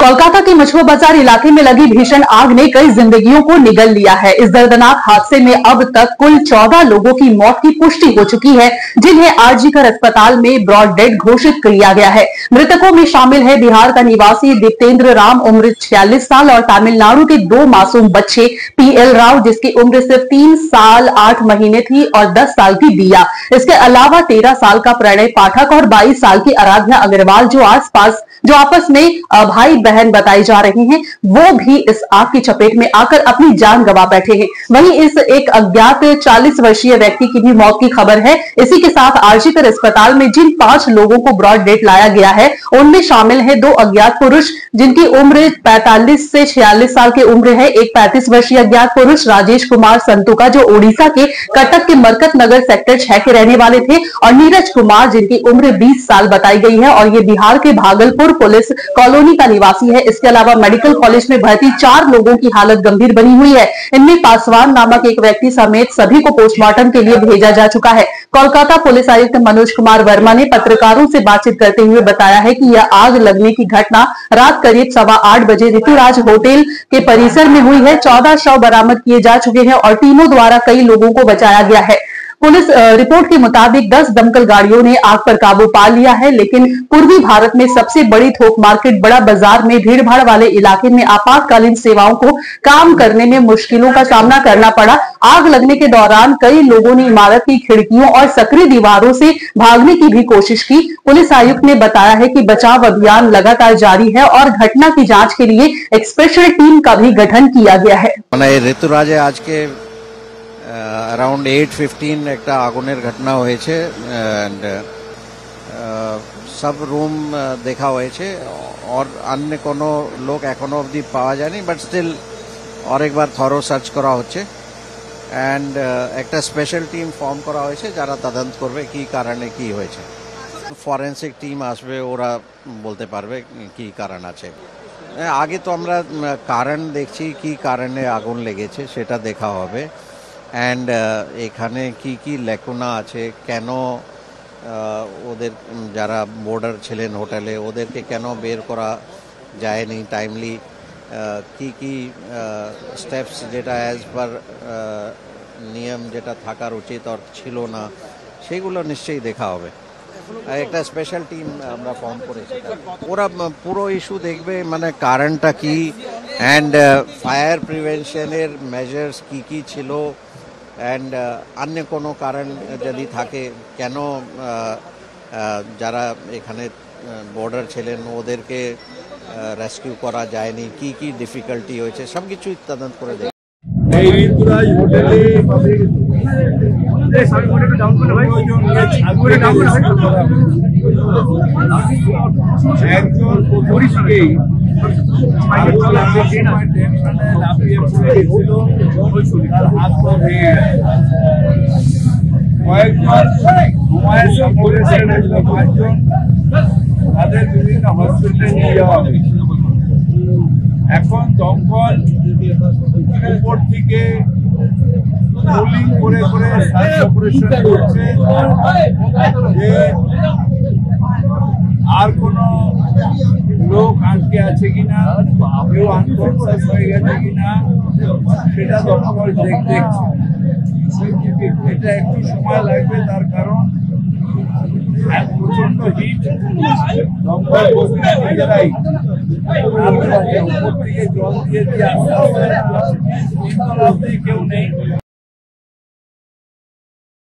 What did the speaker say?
कोलकाता के मछुआ बाजार इलाके में लगी भीषण आग ने कई जिंदगियों को निगल लिया है। इस दर्दनाक हादसे में अब तक कुल 14 लोगों की मौत की पुष्टि हो चुकी है, जिन्हें आरजीकर अस्पताल में ब्रॉड डेड घोषित किया गया है। मृतकों में शामिल है बिहार का निवासी दीप्तेंद्र राम उम्र 46 साल और तमिलनाडु के 2 मासूम बच्चे पीएल राव जिसकी उम्र सिर्फ 3 साल 8 महीने थी और 10 साल की दिया। इसके अलावा 13 साल का प्रणय पाठक और 22 साल की आराध्या अग्रवाल जो आपस में भाई बहन बताई जा रही हैं, वो भी इस आग की चपेट में आकर अपनी जान गंवा बैठे हैं। वहीं इस एक अज्ञात 40 वर्षीय व्यक्ति की भी मौत की खबर है। इसी के साथ आरजीकर अस्पताल में जिन 5 लोगों को ब्रॉड डेड लाया गया है, उनमें शामिल है 2 अज्ञात पुरुष जिनकी उम्र 45 से 46 साल की उम्र है। एक 35 वर्षीय अज्ञात पुरुष राजेश कुमार संतुका जो ओडिशा के कटक के मरकत नगर सेक्टर 6 के रहने वाले थे और नीरज कुमार जिनकी उम्र 20 साल बताई गई है और ये बिहार के भागलपुर पुलिस कॉलोनी का निवासी है। इसके अलावा मेडिकल कॉलेज में भर्ती 4 लोगों की हालत गंभीर बनी हुई है। इनमें पासवान नामक एक व्यक्ति समेत सभी को पोस्टमार्टम के लिए भेजा जा चुका है। कोलकाता पुलिस आयुक्त मनोज कुमार वर्मा ने पत्रकारों से बातचीत करते हुए बताया है कि यह आग लगने की घटना रात करीब 8:15 बजे ऋतुराज होटल के परिसर में हुई है। 14 शव बरामद किए जा चुके हैं और टीमों द्वारा कई लोगों को बचाया गया है। पुलिस रिपोर्ट के मुताबिक 10 दमकल गाड़ियों ने आग पर काबू पा लिया है, लेकिन पूर्वी भारत में सबसे बड़ी थोक मार्केट बड़ा बाजार में भीड़भाड़ वाले इलाके में आपातकालीन सेवाओं को काम करने में मुश्किलों का सामना करना पड़ा। आग लगने के दौरान कई लोगों ने इमारत की खिड़कियों और सक्रिय दीवारों से भागने की भी कोशिश की। पुलिस आयुक्त ने बताया है कि बचाव अभियान लगातार जारी है और घटना की जांच के लिए एक स्पेशल टीम का भी गठन किया गया है। ऋतुराजे आज के अराउंड 8:15 একটা আগুনের ঘটনা হয়েছে এন্ড সব রুম দেখা হয়েছে और अन्य কোনো লোক এখনো অবধি পাওয়া যায়নি, বাট স্টিল আরেকবার থরো সার্চ করা হচ্ছে এন্ড একটা স্পেশাল টিম ফর্ম করা হয়েছে যারা তদন্ত করবে কি কারণে কি হয়েছে। ফরেনসিক টিম আসবে, ওরা বলতে পারবে কি কারণ আছে। আগে তো আমরা কারণ দেখছি, কি কারণে আগুন লেগেছে সেটা দেখা হবে এন্ড এখানে কি কি ল্যাকুনা আছে, কেন ওদের যারা বোর্ডার ছিলেন হোটেলে ওদেরকে কেন বের করা যায়নি টাইমলি, কি কি স্টেপস যেটা অ্যাজ পার নিয়ম যেটা থাকার উচিত আর ছিল না সেগুলো নিশ্চয়ই দেখা হবে। একটা স্পেশাল টিম আমরা ফর্ম করেছি, ওরা পুরো ইস্যু দেখবে, মানে কারণটা কি অ্যান্ড ফায়ার প্রিভেনশনের মেজার্স কি কি ছিল অ্যান্ড अन्य কোনো কারণ যদি থাকে কেন যারা এখানে বর্ডার ছিলেন ওদেরকে রেস্কিউ করা যায়নি, কি কি ডিফিকাল্টি হয়েছে সব কিছুই তদন্ত করে দেয়। এই ঋতুরাজ হোটেলে একজন পরিষেই লাফিয়ে পড়ে গেছিল, তার হাত পা ভেঙে গেছে। কয়েকজন ঘুমায় সম্পর্কে 5 জন তাদের বিভিন্ন হসপিটালে নিয়ে যাওয়া হয়েছিল। এখন দমকল উপর থেকে বোলিং করে করে সার্চ অপারেশন করছে যে আর কোন লোক আটকে আছে কিনা, কেউ আনকনসিয়াস হয়ে গেছে কিনা সেটা দমকল দেখছে। এটা একটু সময় লাগবে, তার কারণ প্রচন্ড হিট। দমকল নিজেরাই উপর থেকে জল দিয়ে দিয়ে আস্তে আস্তে